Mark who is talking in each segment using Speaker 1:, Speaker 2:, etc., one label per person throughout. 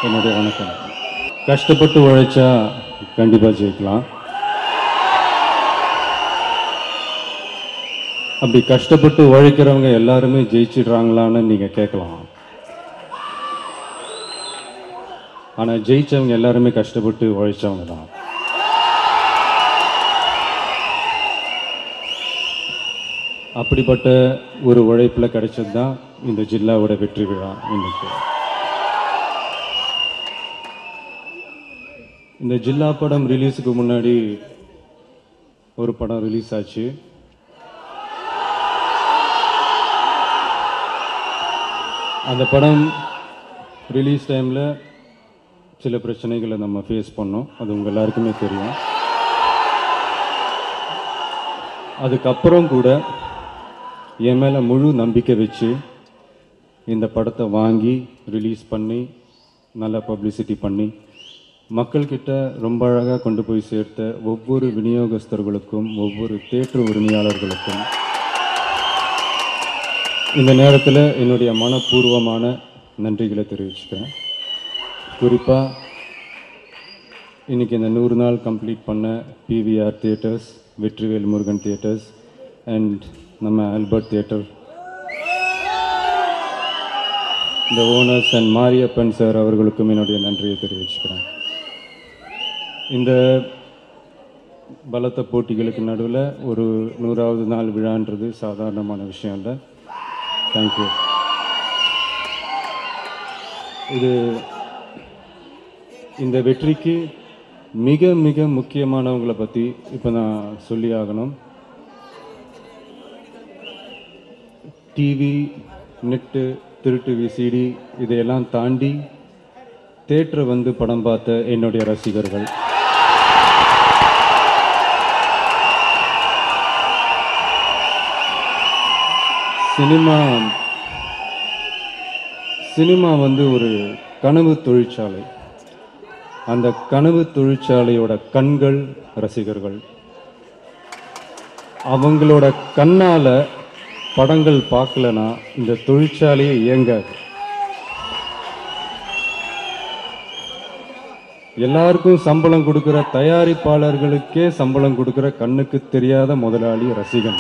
Speaker 1: என்னுடைய வணக்கம். கஷ்டப்பட்டு உழைச்சா கண்டிப்பாக ஜெயிக்கலாம். அப்படி கஷ்டப்பட்டு உழைக்கிறவங்க எல்லாருமே ஜெயிச்சிடுறாங்களான்னு நீங்கள் கேட்கலாம். ஆனால் ஜெயிச்சவங்க எல்லாருமே கஷ்டப்பட்டு உழைச்சவங்க தான். அப்படிப்பட்ட ஒரு உழைப்பில் கிடைச்சது தான் இந்த ஜில்லாவோட வெற்றி விழா. இன்னைக்கு இந்த ஜில்லா படம் ரிலீஸுக்கு முன்னாடி ஒரு படம் ரிலீஸ் ஆச்சு. அந்த படம் ரிலீஸ் டைமில் சில பிரச்சனைகளை நம்ம ஃபேஸ் பண்ணோம். அது உங்கள் எல்லாருக்குமே தெரியும். அதுக்கப்புறம் கூட என் மேலே முழு நம்பிக்கை வச்சு இந்த படத்தை வாங்கி ரிலீஸ் பண்ணி நல்ல பப்ளிசிட்டி பண்ணி மக்கள்கிட்ட ரொம்ப அழகாக கொண்டு போய் சேர்த்த ஒவ்வொரு விநியோகஸ்தர்களுக்கும் ஒவ்வொரு தியேட்டர் உரிமையாளர்களுக்கும் இந்த நேரத்தில் என்னுடைய மனப்பூர்வமான நன்றிகளை தெரிவிச்சுக்கிறேன். குறிப்பாக இன்றைக்கி இந்த 100 நாள் கம்ப்ளீட் பண்ண PVR theatres, Vetrivel Murugan theatres and நம்ம ஆல்பர்ட் தியேட்டர், இந்த ஓனர்ஸ் அண்ட் மாரியப்பன் சார் அவர்களுக்கும் என்னுடைய நன்றியை தெரிவிச்சுக்கிறேன். இந்த பலத்த போட்டிகளுக்கு நடுவில் ஒரு 100வது நாள் விழான்றது சாதாரணமான விஷயம் இல்லை. தேங்க்யூ. இந்த வெற்றிக்கு மிக மிக முக்கியமானவங்களை பற்றி இப்போ நான் சொல்லி ஆகணும். டிவி, நெட்டு, திருட்டு விசிடி இதையெல்லாம் தாண்டி தியேட்டரை வந்து படம் பார்த்த என்னுடைய ரசிகர்கள், சினிமா வந்து ஒரு கனவு தொழிற்சாலை. அந்த கனவு தொழிற்சாலையோட கண்கள் ரசிகர்கள். அவங்களோட கண்ணால் படங்கள் பார்க்கலனா இந்த தொழிற்சாலையே இயங்காது. எல்லாருக்கும் சம்பளம் கொடுக்குற தயாரிப்பாளர்களுக்கே சம்பளம் கொடுக்குற கண்ணுக்கு தெரியாத முதலாளி ரசிகன்.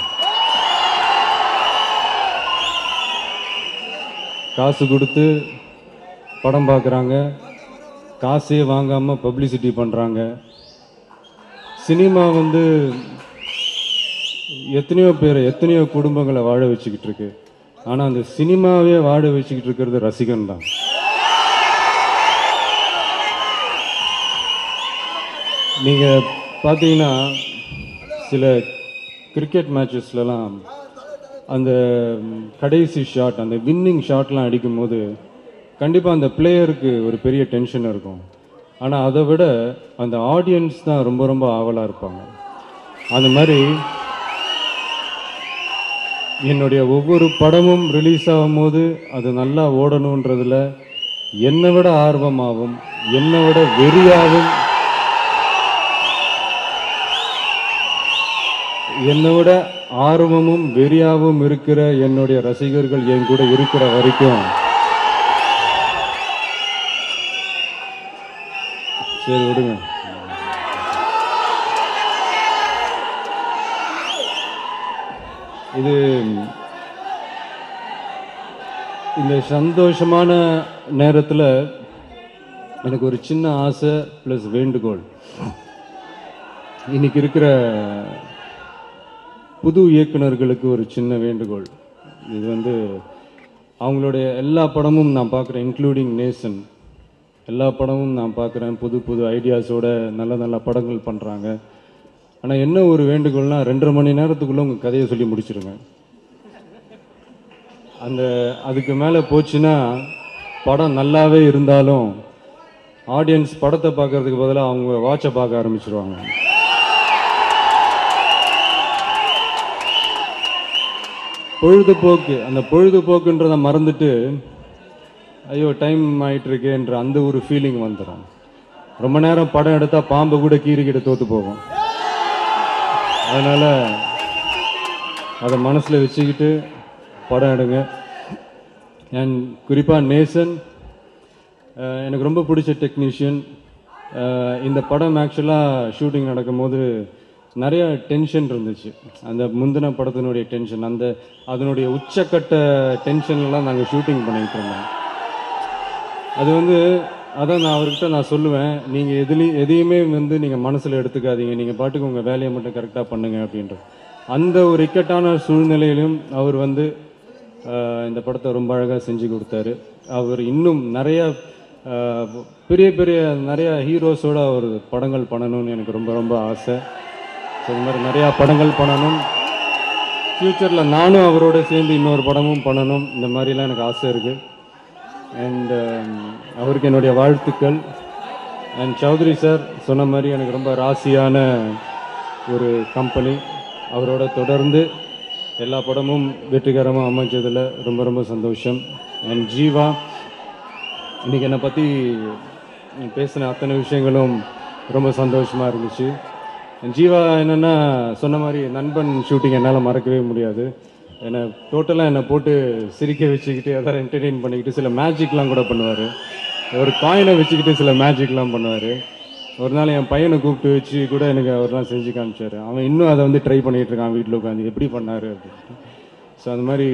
Speaker 1: காசு கொடுத்து படம் பார்க்குறாங்க, காசே வாங்காமல் பப்ளிசிட்டி பண்ணுறாங்க. சினிமா வந்து எத்தனையோ பேர், எத்தனையோ குடும்பங்களை வாழ வச்சுக்கிட்டு இருக்கு. ஆனால் அந்த சினிமாவே வாழ வச்சுக்கிட்டு இருக்கிறது ரசிகன் தான். நீங்கள் பார்த்தீங்கன்னா சில கிரிக்கெட் மேட்சஸ்லாம் அந்த கடைசி ஷாட், அந்த வின்னிங் ஷாட்லாம் அடிக்கும்போது கண்டிப்பாக அந்த பிளேயருக்கு ஒரு பெரிய டென்ஷன் இருக்கும். ஆனால் அதை விட அந்த ஆடியன்ஸ் தான் ரொம்ப ரொம்ப ஆவலாக இருப்பாங்க. அந்த மாதிரி என்னுடைய ஒவ்வொரு படமும் ரிலீஸ் ஆகும்போது அது நல்லா ஓடணுன்றதில் என்னை விட ஆர்வமாகவும் என்னை விட வெறியாகவும் என்னை விட ஆர்வமும் வெறியாகவும் இருக்கிற என்னுடைய ரசிகர்கள் என் கூட இருக்கிற வரைக்கும் சரி விடுங்க. இந்த சந்தோஷமான நேரத்தில் எனக்கு ஒரு சின்ன ஆசை ப்ளஸ் வேண்டுகோள். இன்னைக்கு இருக்கிற புது இயக்குனர்களுக்கு ஒரு சின்ன வேண்டுகோள். இது வந்து அவங்களுடைய எல்லா படமும் நான் பார்க்குறேன், இன்க்ளூடிங் நேசன். எல்லா படமும் நான் பார்க்குறேன், புது புது ஐடியாஸோட நல்ல நல்ல படங்கள் பண்ணுறாங்க. ஆனால் என்ன ஒரு வேண்டுகோள்னா 2.5 மணி நேரத்துக்குள்ளே உங்கள் கதையை சொல்லி முடிச்சிடுங்க. அதுக்கு மேலே போச்சுன்னா படம் நல்லாவே இருந்தாலும் ஆடியன்ஸ் படத்தை பார்க்கறதுக்கு பதிலாக அவங்க வாட்சை பார்க்க ஆரம்பிச்சிருவாங்க. பொழுதுபோக்கு, அந்த பொழுதுபோக்குன்றதை மறந்துட்டு ஐயோ டைம் ஆகிட்டு இருக்கேன்ற அந்த ஒரு ஃபீலிங் வந்துடும். ரொம்ப நேரம் படம் எடுத்தால் பாம்பு கூட கீரிக்கிட்ட தோற்று போகும். அதனால் அதை மனசில் வச்சுக்கிட்டு படம் எடுங்க. அண்ட் குறிப்பாக நேசன் எனக்கு ரொம்ப பிடிச்ச டெக்னீஷியன். இந்த படம் ஆக்சுவலாக ஷூட்டிங் நடக்கும்போது நிறைய டென்ஷன் இருந்துச்சு. அந்த முந்தின படத்தினுடைய டென்ஷன், அதனுடைய உச்சக்கட்ட டென்ஷன்லாம் நாங்கள் ஷூட்டிங் பண்ணிகிட்டு இருந்தோம். அது அதான் நான் அவர்கிட்ட சொல்லுவேன், நீங்கள் எதையுமே நீங்கள் மனசில் எடுத்துக்காதீங்க, நீங்கள் பாட்டுக்கு உங்கள் வேலையை மட்டும் கரெக்டாக பண்ணுங்கள் அப்படின்றது. அந்த ஒரு இக்கட்டான சூழ்நிலையிலும் அவர் இந்த படத்தை ரொம்ப அழகாக செஞ்சு கொடுத்தாரு. அவர் இன்னும் நிறைய பெரிய பெரிய நிறையா ஹீரோஸோடு அவர் படங்கள் பண்ணணும்னு எனக்கு ரொம்ப ரொம்ப ஆசை. ஸோ இந்த மாதிரி நிறையா படங்கள் பண்ணணும். ஃப்யூச்சரில் நானும் அவரோட சேர்ந்து இன்னொரு படமும் பண்ணணும், இந்த மாதிரிலாம் எனக்கு ஆசை இருக்குது. அண்ட் அவருக்கு என்னுடைய வாழ்த்துக்கள். அண்ட் சௌத்ரி சார் சொன்ன மாதிரி எனக்கு ரொம்ப ராசியான ஒரு கம்பெனி. அவரோட தொடர்ந்து எல்லா படமும் வெற்றிகரமாக அமைஞ்சதில் ரொம்ப ரொம்ப சந்தோஷம். அண்ட் ஜீவா, இன்றைக்கி என்னை பற்றி பேசின அத்தனை விஷயங்களும் ரொம்ப சந்தோஷமாக இருந்துச்சு. ஜீவா என்னென்னா சொன்ன மாதிரி நண்பன் ஷூட்டிங் என்னால் மறக்கவே முடியாது. டோட்டலாக என்னை போட்டு சிரிக்க வச்சுக்கிட்டு எதாவது என்டர்டெயின் பண்ணிக்கிட்டு சில மேஜிக்லாம் கூட பண்ணுவார். ஒரு காயினை வச்சுக்கிட்டு சில மேஜிக்லாம் பண்ணுவார். ஒரு நாள் என் பையனை கூப்பிட்டு வச்சு கூட எனக்கு அவர்லாம் செஞ்சு காமிச்சார். அவன் இன்னும் அதை ட்ரை பண்ணிகிட்டு இருக்கான் வீட்டில் உட்காந்து, எப்படி பண்ணார் அப்படின்ட்டு. ஸோ அந்த மாதிரி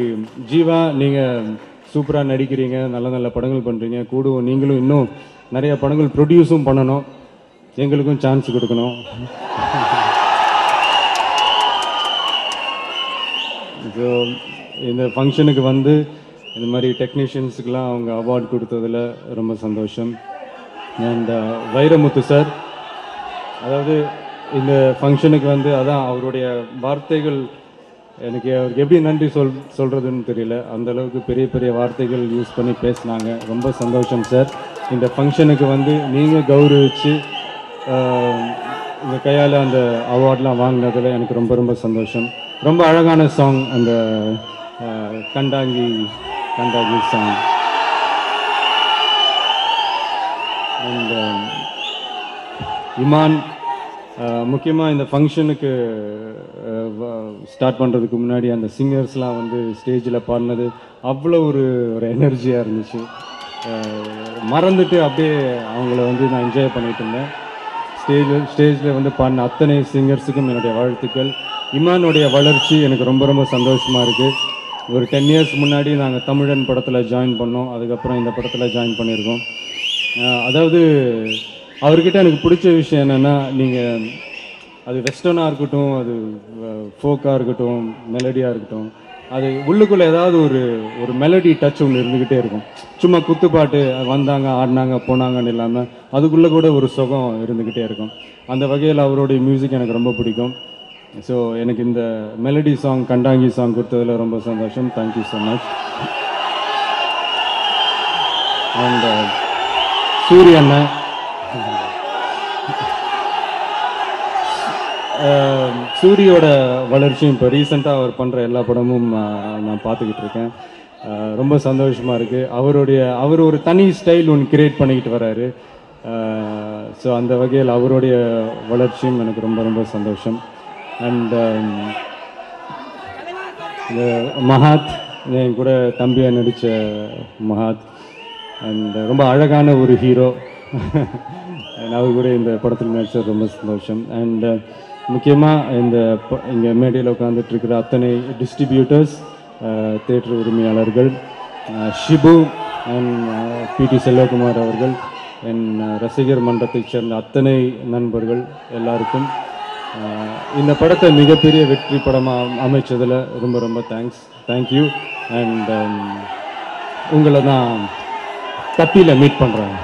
Speaker 1: ஜீவா, நீங்கள் சூப்பராக நடிக்கிறீங்க, நல்ல நல்ல படங்கள் பண்ணுறீங்க. கூடுவோம், நீங்களும் இன்னும் நிறைய படங்கள் ப்ரொடியூஸும் பண்ணணும், எங்களுக்கும் சான்ஸ் கொடுக்கணும். ஸோ இந்த ஃபங்க்ஷனுக்கு இந்த மாதிரி டெக்னீஷியன்ஸுக்கெலாம் அவங்க அவார்ட் கொடுத்ததில் ரொம்ப சந்தோஷம். அண்ட் வைரமுத்து சார், அதாவது இந்த ஃபங்க்ஷனுக்கு அதான் அவருடைய வார்த்தைகள் எனக்கு அவருக்கு எப்படி நன்றி சொல்கிறதுன்னு தெரியல. அந்தளவுக்கு பெரிய பெரிய வார்த்தைகள் யூஸ் பண்ணி பேசினாங்க. ரொம்ப சந்தோஷம் சார். இந்த ஃபங்க்ஷனுக்கு நீங்கள் கௌரவிச்சு இந்த கையால் அந்த அவார்ட்லாம் வாங்கினதில் எனக்கு ரொம்ப ரொம்ப சந்தோஷம். ரொம்ப அழகான சாங் அந்த கண்டாங்கி சாங். அண்ட் இமான், முக்கியமாக இந்த ஃபங்க்ஷனுக்கு ஸ்டார்ட் பண்ணுறதுக்கு முன்னாடி அந்த சிங்கர்ஸ்லாம் ஸ்டேஜில் பாடினது அவ்வளோ ஒரு எனர்ஜியாக இருந்துச்சு. மறந்துட்டு அப்படியே அவங்கள நான் என்ஜாய் பண்ணிகிட்டு இருந்தேன். ஸ்டேஜில் பாடின அத்தனை சிங்கர்ஸுக்கும் என்னுடைய வாழ்த்துக்கள். இமானுடைய வளர்ச்சி எனக்கு ரொம்ப ரொம்ப சந்தோஷமாக இருக்குது. ஒரு 10 years முன்னாடி நாங்கள் தமிழன் படத்தில் ஜாயின் பண்ணோம், அதுக்கப்புறம் இந்த படத்தில் ஜாயின் பண்ணியிருக்கோம். அதாவது அவர்கிட்ட எனக்கு பிடிச்ச விஷயம் என்னென்னா, நீங்கள் அது வெஸ்டர்னாக இருக்கட்டும், அது ஃபோக்காக இருக்கட்டும், மெலடியாக இருக்கட்டும், அது உள்ளுக்குள்ளே ஏதாவது ஒரு மெலடி டச் ஒன்று இருந்துக்கிட்டே இருக்கும். சும்மா குத்துப்பாட்டு வந்தாங்க ஆடினாங்க போனாங்கன்னு இல்லாமல் அதுக்குள்ளே கூட ஒரு சுகம் இருந்துக்கிட்டே இருக்கும். அந்த வகையில் அவருடைய மியூசிக் எனக்கு ரொம்ப பிடிக்கும். ஸோ எனக்கு இந்த மெலடி சாங் கண்டாங்கி சாங் கொடுத்ததில் ரொம்ப சந்தோஷம். Thank you so much. அண்ட் சூரிய அண்ணன், சூரியோட வளர்ச்சியும் இப்போ ரீசெண்டாக அவர் பண்ணுற எல்லா படமும் நான் பார்த்துக்கிட்டு இருக்கேன். ரொம்ப சந்தோஷமாக இருக்குது. அவர் ஒரு தனி ஸ்டைல் ஒன்று கிரியேட் பண்ணிக்கிட்டு வர்றாரு. ஸோ அந்த வகையில் அவருடைய வளர்ச்சியும் எனக்கு ரொம்ப ரொம்ப சந்தோஷம். அண்ட் இந்த மஹாத், என் கூட தம்பியாக நடித்த மஹாத், அண்ட் ரொம்ப அழகான ஒரு ஹீரோ. அவர் கூட இந்த படத்தில் நடித்தது ரொம்ப சந்தோஷம். அண்ட் முக்கியமாக இங்கே மேடையில் உட்காந்துட்ருக்கிற அத்தனை டிஸ்ட்ரிபியூட்டர்ஸ், தேட்டர் உரிமையாளர்கள், ஷிபு அண்ட் பிடி செல்வகுமார் அவர்கள், என் ரசிகர் மன்றத்தைச் சேர்ந்த அத்தனை நண்பர்கள் எல்லாருக்கும் இந்த படத்தை மிகப்பெரிய வெற்றி படமாக அமைச்சதில் ரொம்ப ரொம்ப தேங்க்யூ. அண்ட் உங்களை நான் கத்தியில் மீட் பண்ணுறேன்.